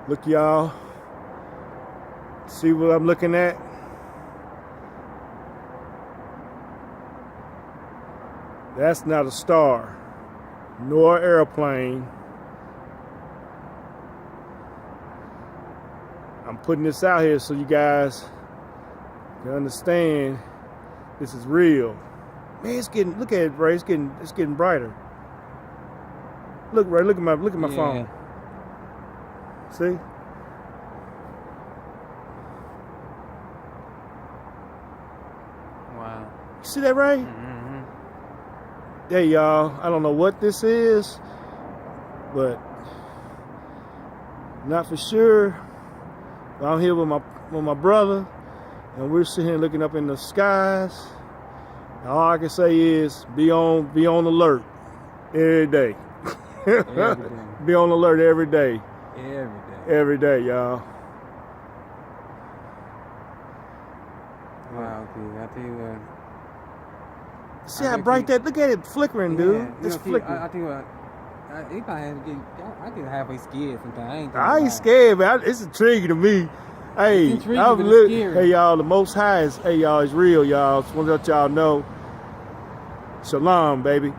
Look, y'all. See what I'm looking at? That's not a star, nor an airplane. I'm putting this out here so you guys can understand this is real. Man, it's getting, look at it, Ray, it's getting brighter. Look, Ray, look at my phone. See? Wow. You see that, Ray? Hey, y'all, I don't know what this is, but not for sure. I'm here with my brother, and we're sitting here looking up in the skies. And all I can say is be on alert every day. Be on alert every day. Every day, y'all. Wow, dude. I tell you what. See how bright that? Look at it flickering, dude. It's flickering. I tell you what. I get halfway scared sometimes. I ain't scared, man. It's intriguing to me. Hey, hey, y'all. The Most High is, hey, y'all, is real, y'all. Just want to let y'all know. Shalom, baby.